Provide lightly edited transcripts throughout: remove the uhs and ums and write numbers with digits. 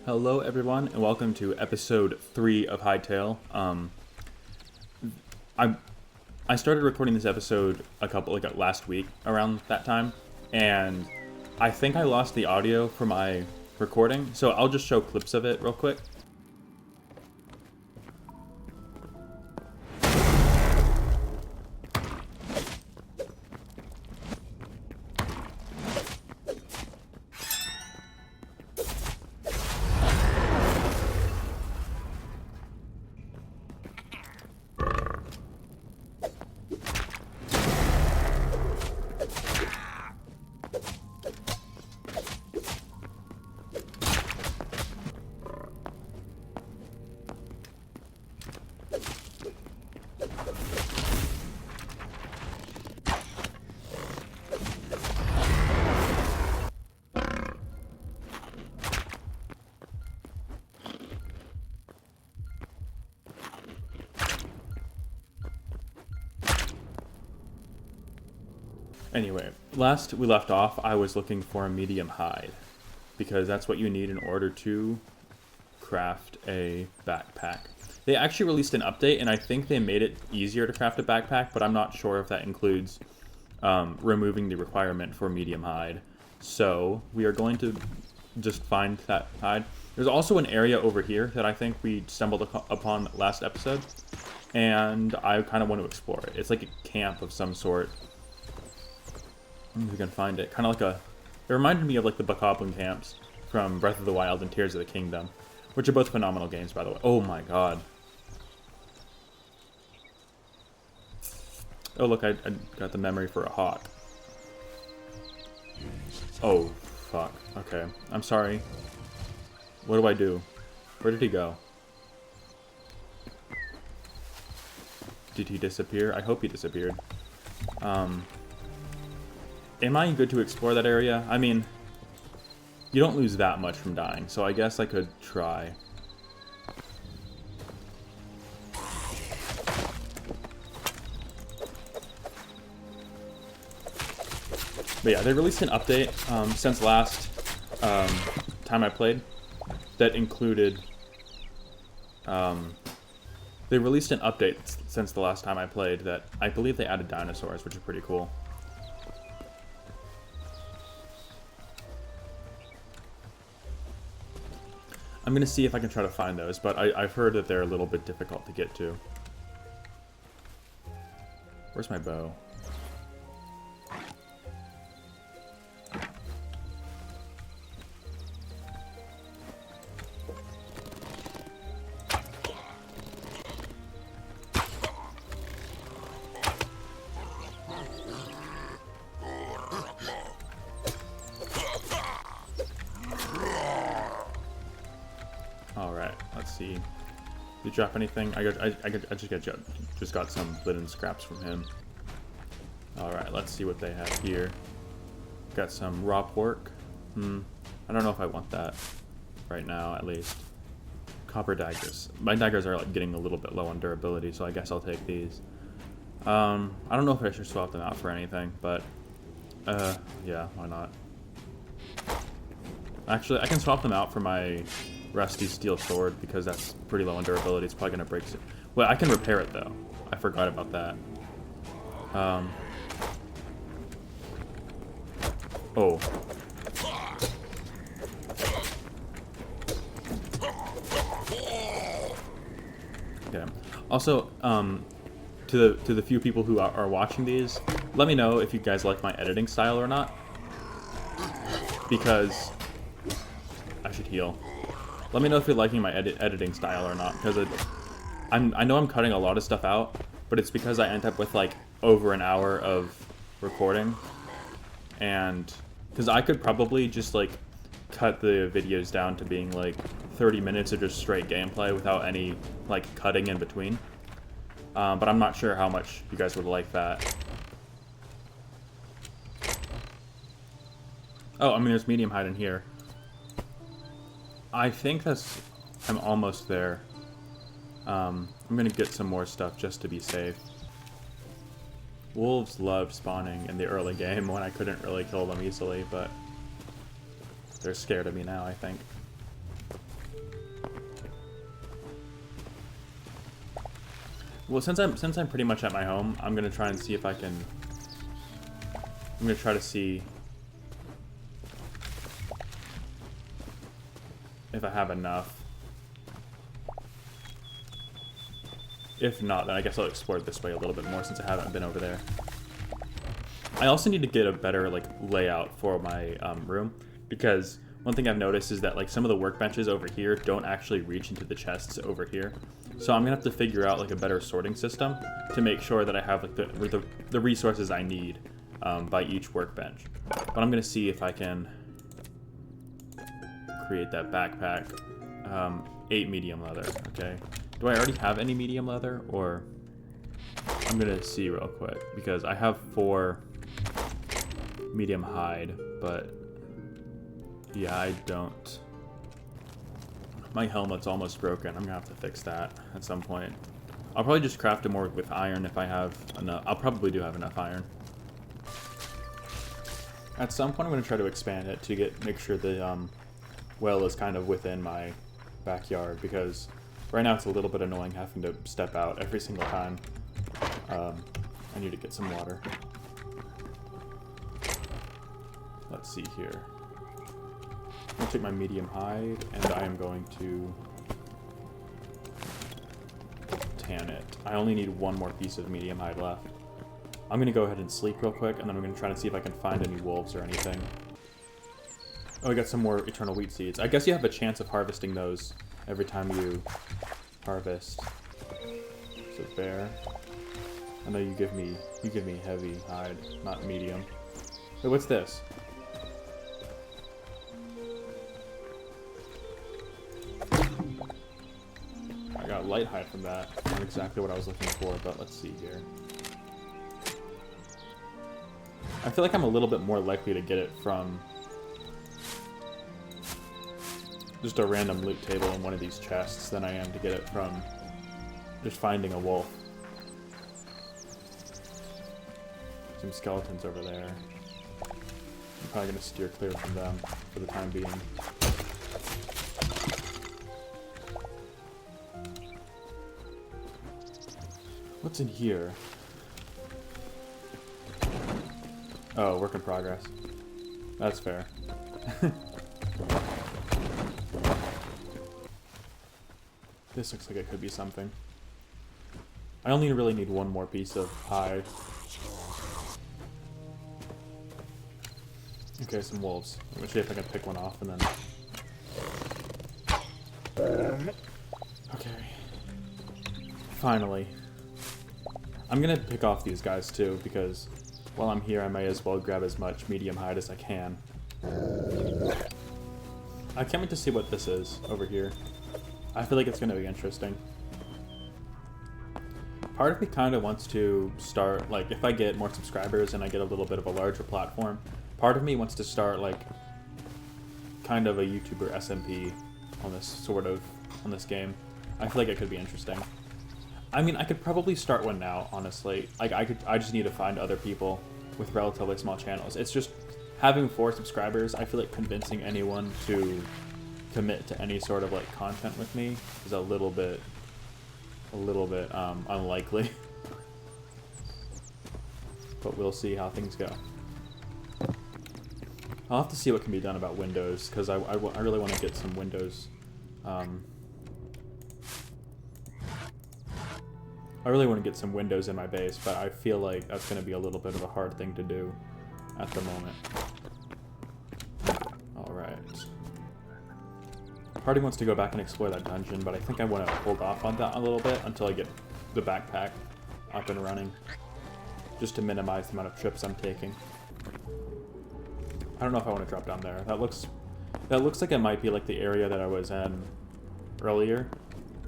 Hello everyone and welcome to episode 3 of Hytale. I I started recording this episode last week around that time, and I think I lost the audio for my recording, so I'll just show clips of it real quick. Anyway, last we left off, I was looking for a medium hide, because that's what you need in order to craft a backpack. They actually released an update, and I think they made it easier to craft a backpack, but I'm not sure if that includes removing the requirement for medium hide. So we are going to just find that hide. There's also an area over here that I think we stumbled upon last episode, and I kind of want to explore it. It's like a camp of some sort. If we can find it. Kind of like it reminded me of like the Bokoblin camps from Breath of the Wild and Tears of the Kingdom, which are both phenomenal games, by the way. Oh my god. Oh look, I got the memory for a hawk. Oh, fuck. Okay, I'm sorry. What do I do? Where did he go? Did he disappear? I hope he disappeared. Am I good to explore that area? I mean, you don't lose that much from dying, so I guess I could try. But yeah, they released an update since last time I played that included... they released an update since the last time I played that I believe they added dinosaurs, which is pretty cool. I'm gonna see if I can try to find those, but I've heard that they're a little bit difficult to get to. Where's my bow? Alright, let's see. Did you drop anything? I just got some linen scraps from him. Alright, let's see what they have here. Got some raw pork. I don't know if I want that right now, at least. Copper daggers. My daggers are like getting a little bit low on durability, so I guess I'll take these. I don't know if I should swap them out for anything, but yeah, why not? Actually, I can swap them out for my rusty steel sword because that's pretty low on durability. It's probably gonna break it. Well, I can repair it though. I forgot about that. Oh. Yeah. Also, to the few people who are watching these, let me know if you guys like my editing style or not. Because I should heal. Let me know if you're liking my editing style or not, because I know I'm cutting a lot of stuff out, but it's because I end up with like over an hour of recording, and because I could probably just like cut the videos down to being like 30 minutes of just straight gameplay without any like cutting in between, but I'm not sure how much you guys would like that. Oh, I mean, there's medium hide in here. I think I'm almost there. I'm gonna get some more stuff just to be safe. Wolves loved spawning in the early game when I couldn't really kill them easily, but they're scared of me now, I think. Well, since I'm pretty much at my home, I'm gonna try and see if I can. I'm gonna try to see if I have enough. If not, then I guess I'll explore it this way a little bit more since I haven't been over there. I also need to get a better like layout for my room, because one thing I've noticed is that like some of the workbenches over here don't actually reach into the chests over here. So I'm gonna have to figure out like a better sorting system to make sure that I have like the resources I need by each workbench. But I'm gonna see if I can create that backpack. 8 medium leather. Okay. Do I already have any medium leather, or I'm gonna see real quick because I have 4 medium hide, but yeah, I don't. My helmet's almost broken. I'm gonna have to fix that at some point. I'll probably just craft it more with iron if I have enough. I'll probably do have enough iron. At some point, I'm gonna try to expand it to make sure the well is kind of within my backyard, because right now it's a little bit annoying having to step out every single time. I need to get some water. Let's see here. I'm going to take my medium hide, and I am going to tan it. I only need 1 more piece of medium hide left. I'm going to go ahead and sleep real quick, and then I'm going to try to see if I can find any wolves or anything. Oh, we got some more eternal wheat seeds. I guess you have a chance of harvesting those every time you harvest. So bear. I know you give me heavy hide, not medium. Wait, what's this? I got light hide from that. Not exactly what I was looking for, but let's see here. I feel like I'm a little bit more likely to get it from just a random loot table in one of these chests than I am to get it from just finding a wolf. Some skeletons over there. I'm probably going to steer clear from them for the time being. What's in here? Oh, work in progress. That's fair. This looks like it could be something. I only really need 1 more piece of hide. Okay, some wolves. Let me see if I can pick one off and then... Okay. Finally. I'm gonna pick off these guys too, because while I'm here I may as well grab as much medium hide as I can. I can't wait to see what this is over here. I feel like it's gonna be interesting. Part of me kind of wants to start, like, if I get more subscribers and I get a little bit of a larger platform, part of me wants to start, like, kind of a YouTuber SMP on this game. I feel like it could be interesting. I mean, I could probably start one now, honestly. Like, I just need to find other people with relatively small channels. It's just having 4 subscribers. I feel like convincing anyone to commit to any sort of like content with me is a little bit unlikely. But we'll see how things go. I'll have to see what can be done about windows, because I really want to get some windows. I really want to get some windows in my base, but I feel like that's going to be a little bit of a hard thing to do at the moment. Alright. Party wants to go back and explore that dungeon, but I think I want to hold off on that a little bit until I get the backpack up and running, just to minimize the amount of trips I'm taking. I don't know if I want to drop down there. That looks like it might be like the area that I was in earlier,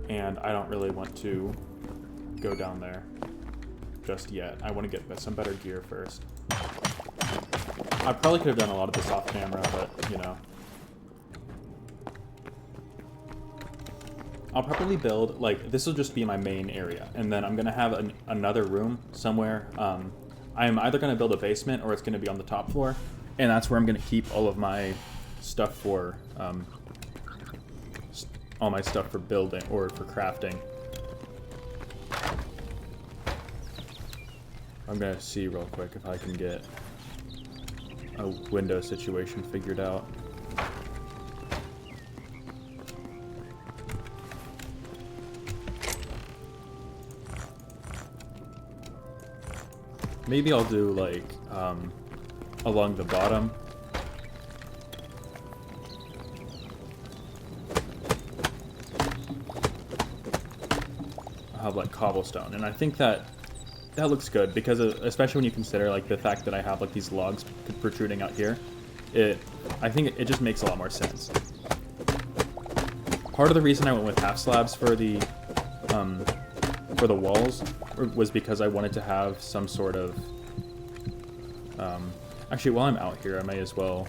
and I don't really want to go down there just yet. I want to get some better gear first. I probably could have done a lot of this off camera, but you know. I'll probably build, like, this will just be my main area, and then I'm going to have another room somewhere. I'm either going to build a basement or it's going to be on the top floor, and that's where I'm going to keep all of my stuff for all my stuff for building or for crafting. I'm gonna see real quick if I can get a window situation figured out. Maybe I'll do like along the bottom. I'll have like cobblestone, and I think that looks good because especially when you consider like the fact that I have like these logs protruding out here, I think it just makes a lot more sense. Part of the reason I went with half slabs for the walls was because I wanted to have some sort of actually, while I'm out here, I may as well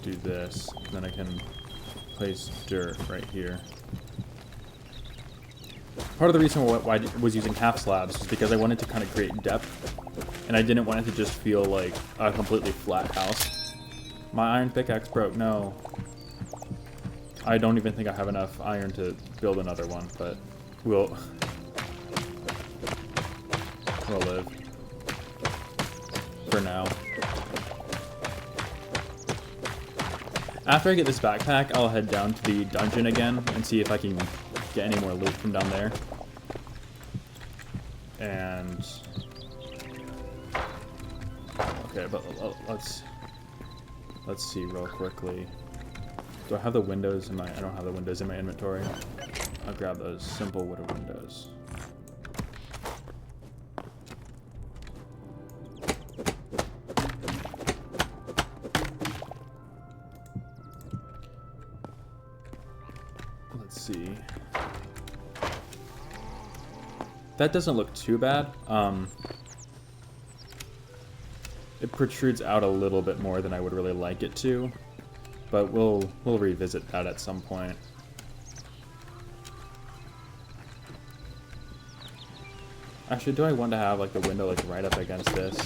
do this. Then I can place dirt right here. Part of the reason why I was using half slabs was because I wanted to kind of create depth, and I didn't want it to just feel like a completely flat house. My iron pickaxe broke, no. I don't even think I have enough iron to build another one, but we'll live for now. After I get this backpack, I'll head down to the dungeon again and see if I can get any more loot from down there. And okay, but let's see real quickly. Do I have the windows in my? I don't have the windows in my inventory. I'll grab those simple wooden windows. Let's see. That doesn't look too bad. It protrudes out a little bit more than I would really like it to, but we'll revisit that at some point. Actually, do I want to have like the window like right up against this?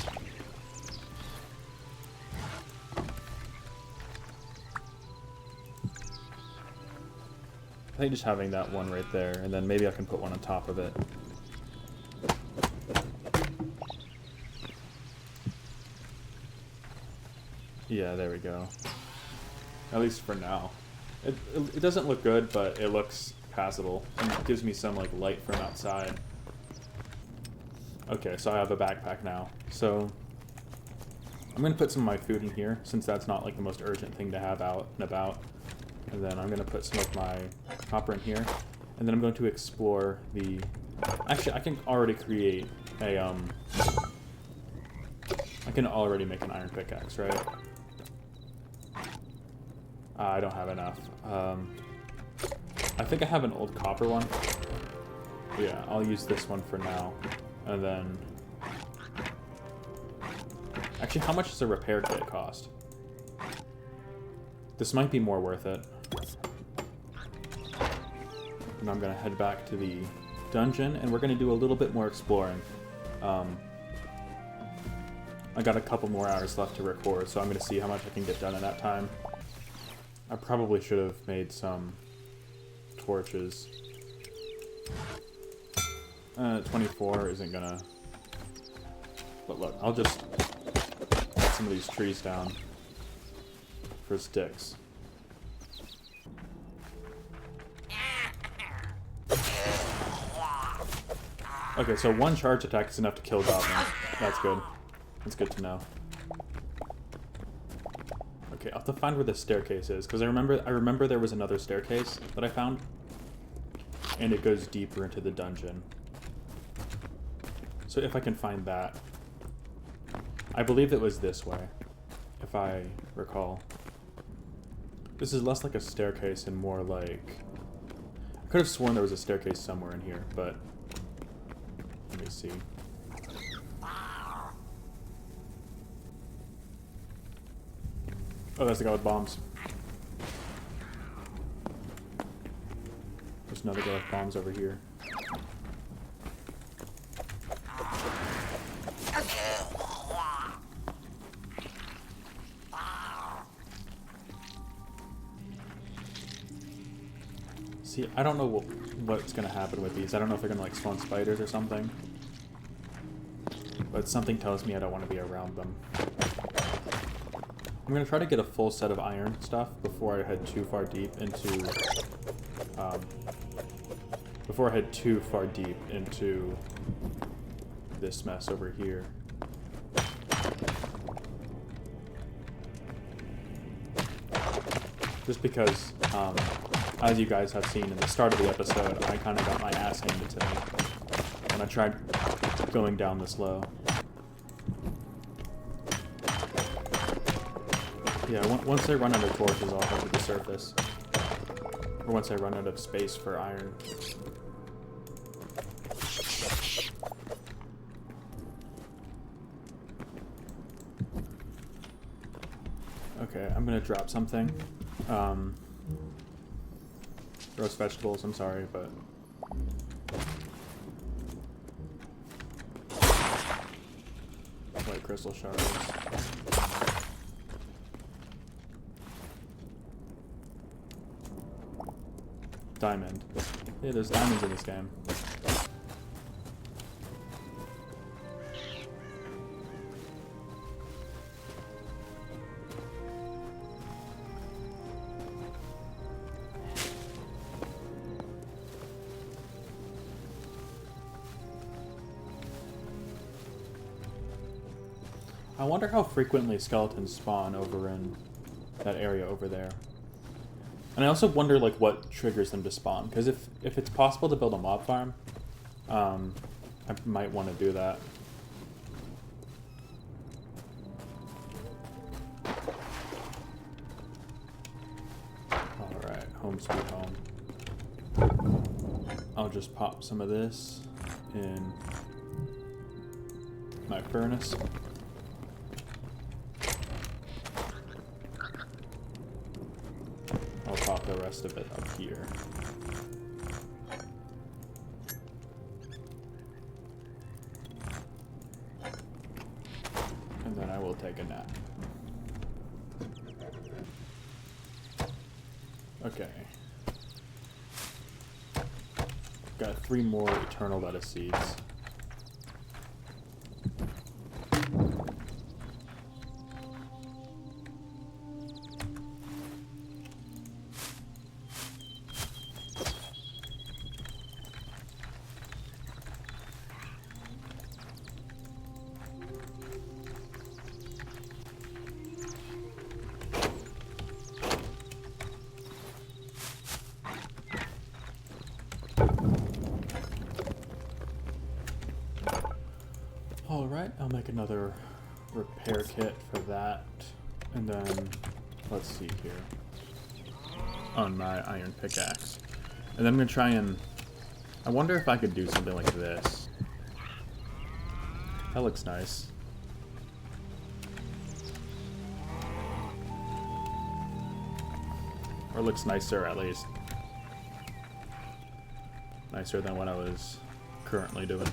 I think just having that one right there, and then maybe I can put one on top of it. Yeah, there we go. At least for now. It doesn't look good, but it looks passable. And it gives me some like light from outside. Okay, so I have a backpack now. So I'm going to put some of my food in here, since that's not like the most urgent thing to have out and about. And then I'm going to put some of my copper in here. And then I'm going to explore the... Actually, I can already create a... I can already make an iron pickaxe, right? I don't have enough. I think I have an old copper one. Yeah, I'll use this one for now. And then... Actually, how much does a repair kit cost? This might be more worth it. And I'm going to head back to the dungeon, and we're going to do a little bit more exploring. I got a couple more hours left to record, so I'm going to see how much I can get done in that time. I probably should have made some torches. 24 isn't gonna... But look, I'll just put some of these trees down for sticks. Okay, so one charge attack is enough to kill goblins. That's good. That's good to know. Okay, I'll have to find where the staircase is, because I remember there was another staircase that I found, and it goes deeper into the dungeon. So if I can find that, I believe it was this way, if I recall. This is less like a staircase and more like... I could have sworn there was a staircase somewhere in here, but let me see. Oh, that's the guy with bombs. There's another guy with bombs over here. See, I don't know what's gonna happen with these. I don't know if they're gonna like spawn spiders or something. But something tells me I don't want to be around them. I'm gonna try to get a full set of iron stuff before I head too far deep into this mess over here. Just because, as you guys have seen in the start of the episode, I kind of got my ass handed to me when I tried going down this low. Yeah, once I run out of torches, I'll head to the surface. Or once I run out of space for iron. Okay, I'm gonna drop something. Roast vegetables, I'm sorry, but... White crystal shards. Diamond. Yeah, there's diamonds in this game. I wonder how frequently skeletons spawn over in that area over there. And I also wonder, like, what triggers them to spawn. Because if it's possible to build a mob farm, I might want to do that. Alright, home sweet home. I'll just pop some of this in my furnace. I'll pop the rest of it up here. And then I will take a nap. Okay. Got 3 more eternal lettuce seeds. Alright, I'll make another repair kit for that. And then, let's see here. On my iron pickaxe. And then I'm going to try and... I wonder if I could do something like this. That looks nice. Or looks nicer, at least. Nicer than what I was currently doing.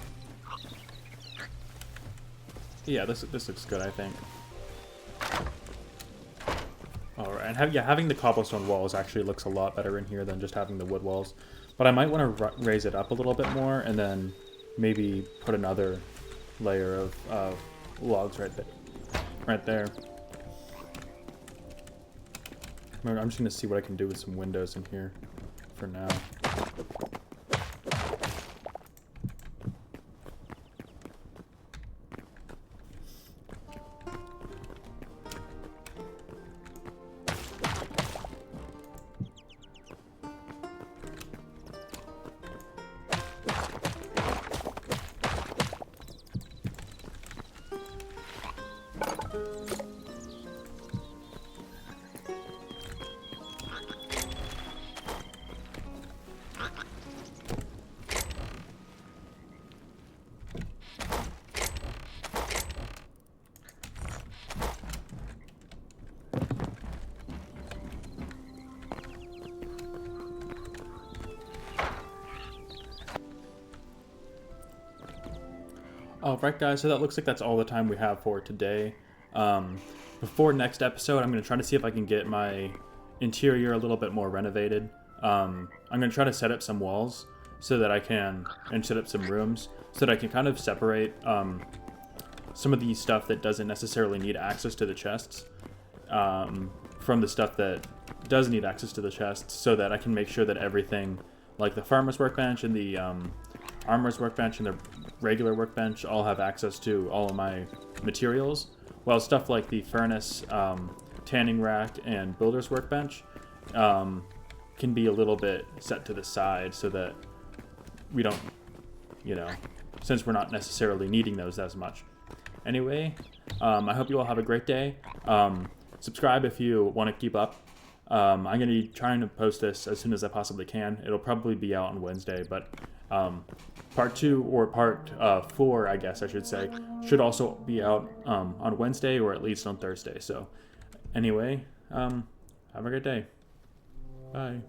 Yeah, this looks good, I think. Alright, and having the cobblestone walls actually looks a lot better in here than just having the wood walls. But I might want to raise it up a little bit more, and then maybe put another layer of logs right there. I'm just going to see what I can do with some windows in here for now. Alright guys, so that looks like that's all the time we have for today. Before next episode, I'm going to try to see if I can get my interior a little bit more renovated. I'm going to try to set up some walls so that I can, and set up some rooms so that I can kind of separate some of the stuff that doesn't necessarily need access to the chests from the stuff that does need access to the chests, so that I can make sure that everything, like the farmer's workbench and the armor's workbench and the regular workbench, all have access to all of my materials, while stuff like the furnace, tanning rack, and builder's workbench can be a little bit set to the side so that we don't, since we're not necessarily needing those as much. Anyway, I hope you all have a great day. Subscribe if you want to keep up. I'm going to be trying to post this as soon as I possibly can. It'll probably be out on Wednesday, but part 2 or part 4, I guess I should say, should also be out on Wednesday or at least on Thursday. So anyway, have a great day. Bye.